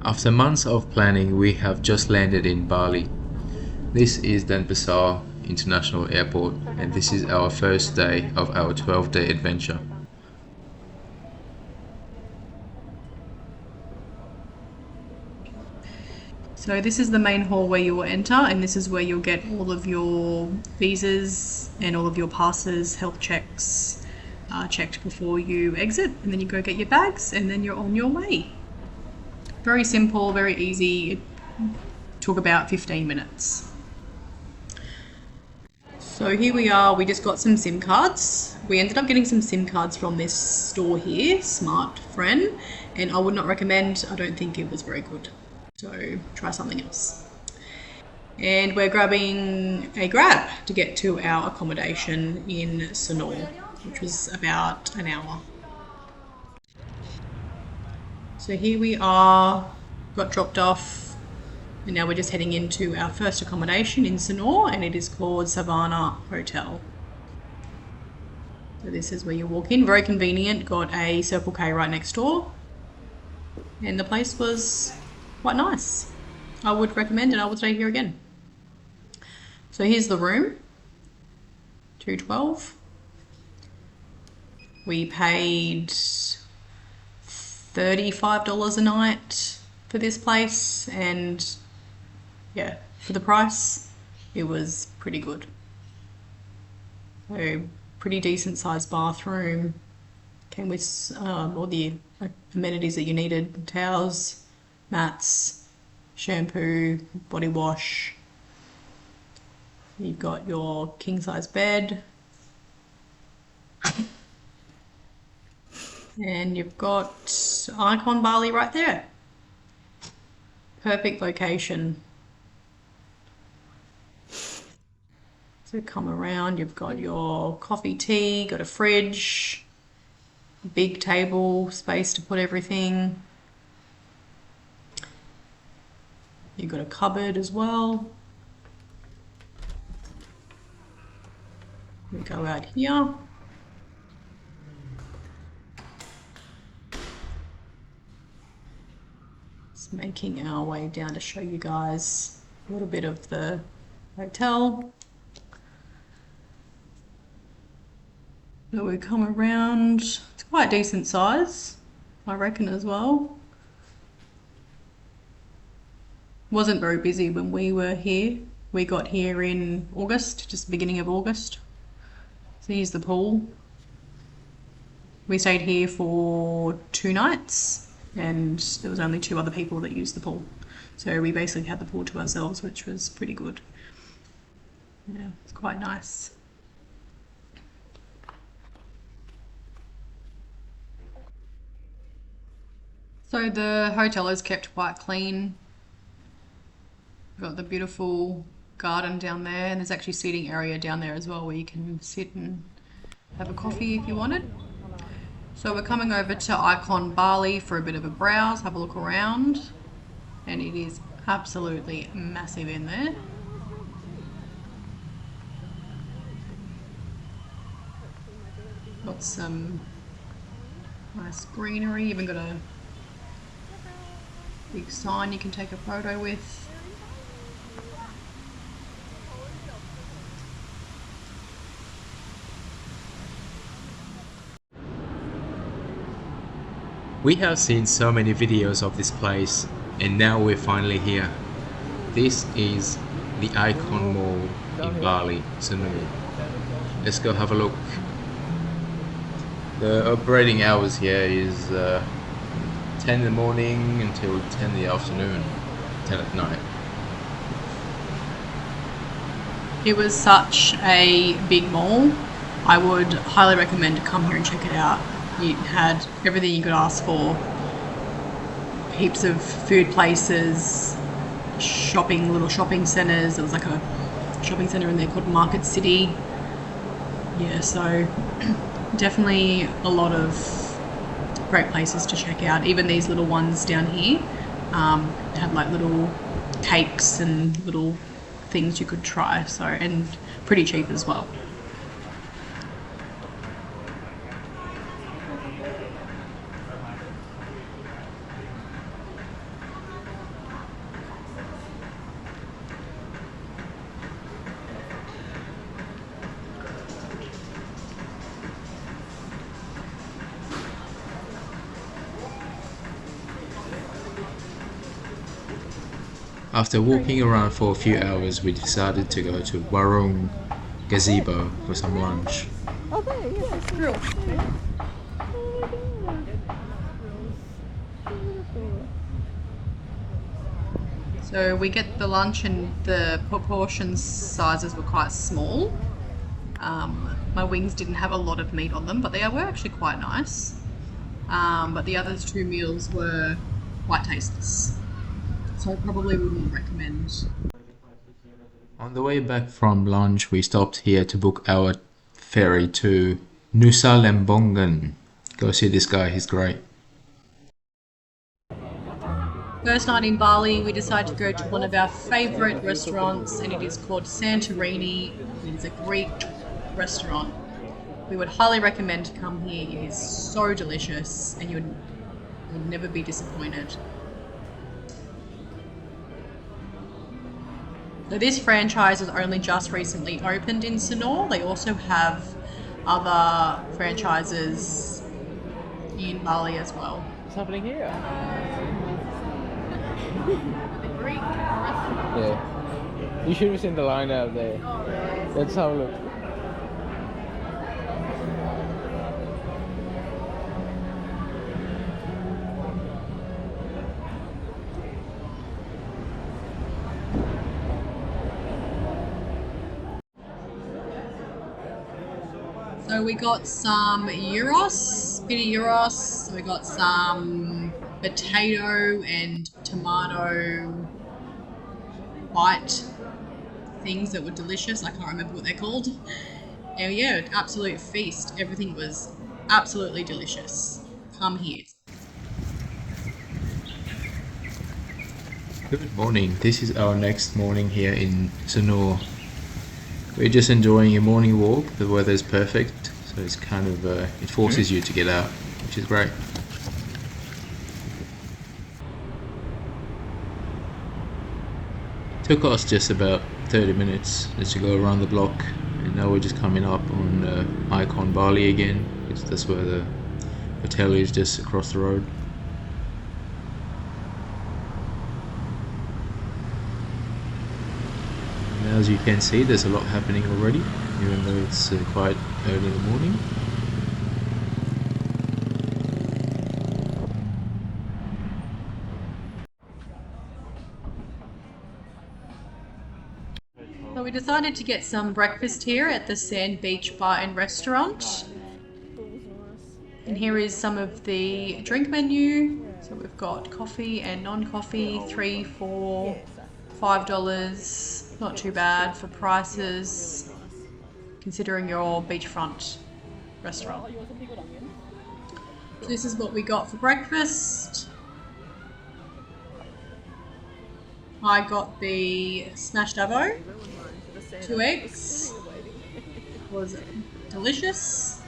After months of planning, we have just landed in Bali. This is Denpasar International Airport, and this is our first day of our 12-day adventure. So this is the main hall where you will enter, and this is where you'll get all of your visas and all of your passes, health checks checked before you exit, and then you go get your bags, and then you're on your way. Very simple, very easy. It took about 15 minutes. So here we are, we just got some SIM cards. We ended up getting some SIM cards from this store here, Smart Friend, and I would not recommend. I don't think it was very good. So try something else. And we're grabbing a grab to get to our accommodation in Sanur, which was about an hour. So here we are, got dropped off, and now we're just heading into our first accommodation in Sanur, and it is called Savannah Hotel. So this is where you walk in, very convenient, got a Circle K right next door, and the place was quite nice. I would recommend it. I would stay here again. So here's the room, 212. We paid $35 a night for this place, and yeah, for the price, it was pretty good. So pretty decent sized bathroom, came with all the amenities that you needed: towels, mats, shampoo, body wash. You've got your king size bed, and you've got Icon Bali right there. Perfect location. So come around, you've got your coffee, tea, got a fridge, big table, space to put everything. You've got a cupboard as well. We go out here. Just making our way down to show you guys a little bit of the hotel. So we come around, it's quite decent size, I reckon, as well. Wasn't very busy when we were here. We got here in August, just the beginning of August. So here's the pool. We stayed here for 2 nights, and there was only 2 other people that used the pool. So we basically had the pool to ourselves, which was pretty good. Yeah, it's quite nice. So the hotel is kept quite clean. We've got the beautiful garden down there, and there's actually seating area down there as well where you can sit and have a coffee if you wanted. So we're coming over to Icon Bali for a bit of a browse, have a look around, and it is absolutely massive in there. Got some nice greenery, even got a big sign you can take a photo with. We have seen so many videos of this place, and now we're finally here. This is the Icon Mall in Bali, Sanur. Let's go have a look. The operating hours here is 10 in the morning until 10 in the afternoon, 10 at night. It was such a big mall. I would highly recommend to come here and check it out. You had everything you could ask for. Heaps of food places, shopping, little shopping centres. There was like a shopping centre in there called Market City. Yeah, so definitely a lot of great places to check out. Even these little ones down here had like little cakes and little things you could try. So, and pretty cheap as well. After walking around for a few hours, we decided to go to Warung Gazebo for some lunch. Oh, there, yes. Real. So we get the lunch and the proportion sizes were quite small. My wings didn't have a lot of meat on them, but they were actually quite nice. But the other two meals were quite tasteless. So I probably wouldn't recommend. On the way back from lunch, we stopped here to book our ferry to Nusa Lembongan. Go see this guy, he's great. First night in Bali, we decided to go to one of our favourite restaurants, and it is called Santorini. It is a Greek restaurant. We would highly recommend to come here. It is so delicious, and you would never be disappointed. So this franchise has only just recently opened in Sanur. They also have other franchises in Bali as well. What's happening here? The Greek restaurant. Yeah. You should have seen the line out there. Oh, really? Let's have a look. So we got some gyros, pita gyros. We got some potato and tomato white things that were delicious. I can't remember what they're called. And yeah, absolute feast. Everything was absolutely delicious. Come here. Good morning. This is our next morning here in Sanur. We're just enjoying a morning walk. The weather is perfect, so it's kind of it forces you to get out, which is great. Took us just about 30 minutes just to go around the block, and now we're just coming up on Icon Bali again. That's where the hotel is, just across the road. As you can see, there's a lot happening already, even though it's quite early in the morning. So we decided to get some breakfast here at the Sanur Beach Bar and Restaurant. And here is some of the drink menu. So we've got coffee and non-coffee, $3, $4, $5. Not too bad for prices, considering your beachfront restaurant. So this is what we got for breakfast. I got the smashed avo, 2 eggs, was delicious.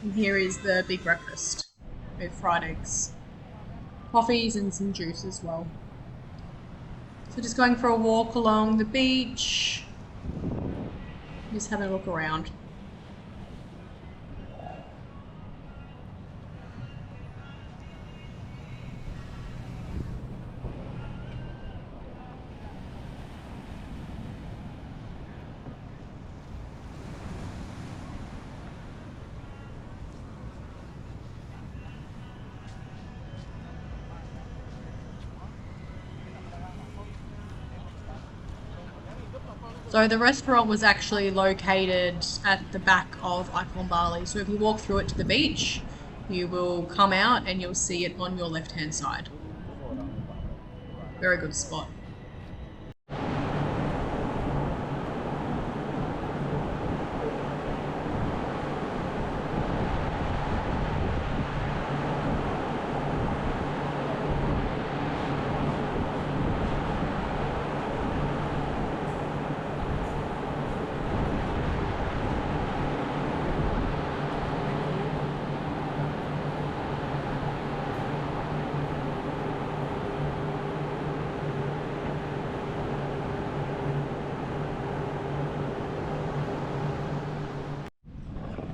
And here is the big breakfast with fried eggs, coffees and some juice as well. So just going for a walk along the beach, just having a look around. So the restaurant was actually located at the back of Icon Bali. So if you walk through it to the beach, you will come out and you'll see it on your left-hand side. Very good spot.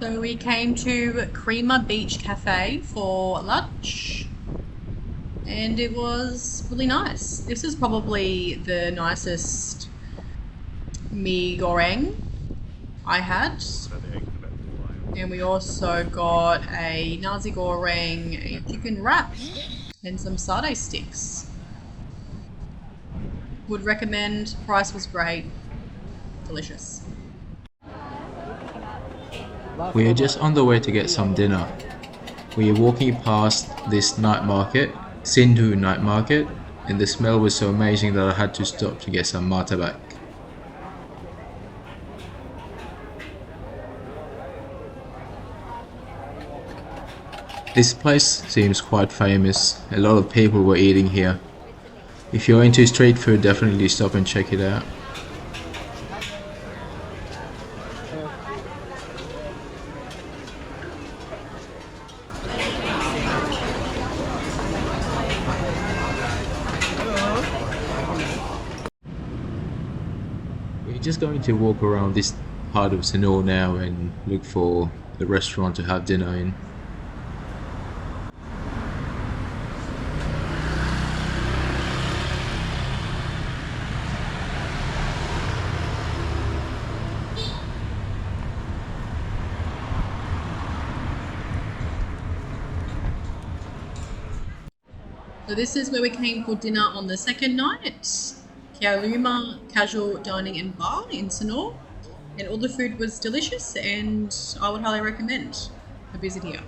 So we came to Creamer Beach Cafe for lunch, and and it was really nice. This is probably the nicest mee goreng I had. And we also got a nasi goreng, a chicken wrap, and some sardine sticks. Would recommend. Price was great. Delicious. We are just on the way to get some dinner. We are walking past this night market, Sanur night market, and the smell was so amazing that I had to stop to get some martabak. This place seems quite famous. A lot of people were eating here. If you're into street food, definitely stop and check it out. We're just going to walk around this part of Sanur now and look for the restaurant to have dinner in. So this is where we came for dinner on the second night. Kialuma Casual Dining and Bar in Sanur. And all the food was delicious and I would highly recommend a visit here.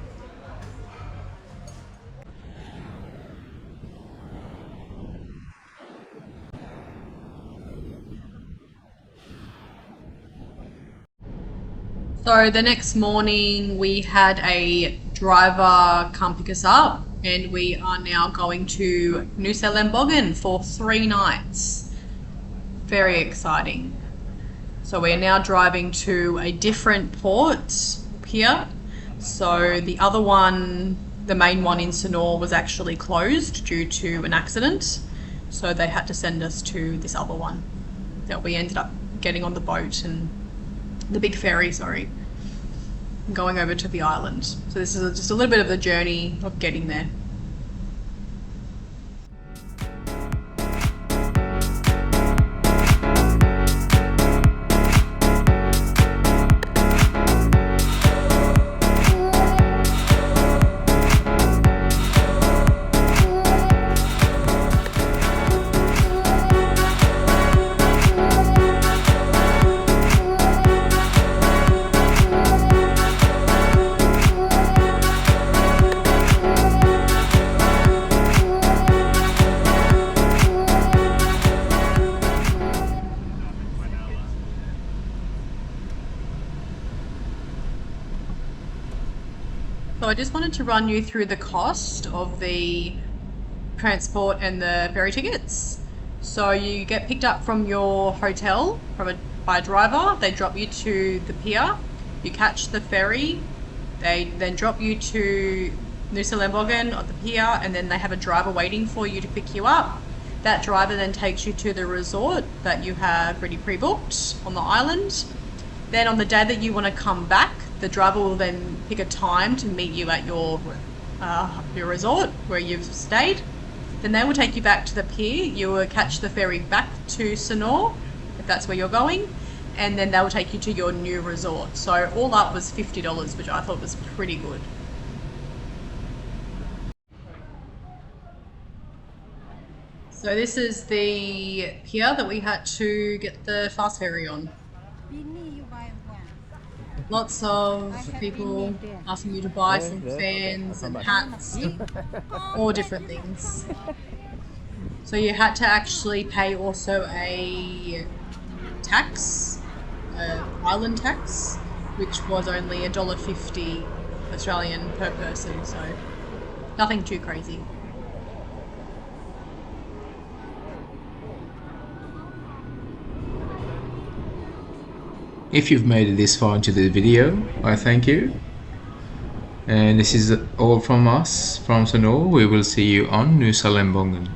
So the next morning we had a driver come pick us up and we are now going to Nusa Lembongan for 3 nights. Very exciting. So we're now driving to a different port here. So the other one, the main one in Sanur, was actually closed due to an accident. So they had to send us to this other one that we ended up getting on the boat and the big ferry, sorry, going over to the island. So this is just a little bit of the journey of getting there. So I just wanted to run you through the cost of the transport and the ferry tickets. So you get picked up from your hotel by a driver, they drop you to the pier, you catch the ferry, they then drop you to Nusa Lembongan at the pier, and then they have a driver waiting for you to pick you up. That driver then takes you to the resort that you have already pre-booked on the island. Then on the day that you want to come back, the driver will then pick a time to meet you at your resort where you've stayed. Then they will take you back to the pier. You will catch the ferry back to Sanur, if that's where you're going, and then they will take you to your new resort. So all up was $50, which I thought was pretty good. So this is the pier that we had to get the fast ferry on. Lots of people asking you to buy some fans and hats, all different things. So you had to actually pay also a tax, island tax, which was only $1.50 Australian per person, so nothing too crazy. If you've made it this far into the video, I thank you. And this is all from us, from Sanur. We will see you on Nusa Lembongan.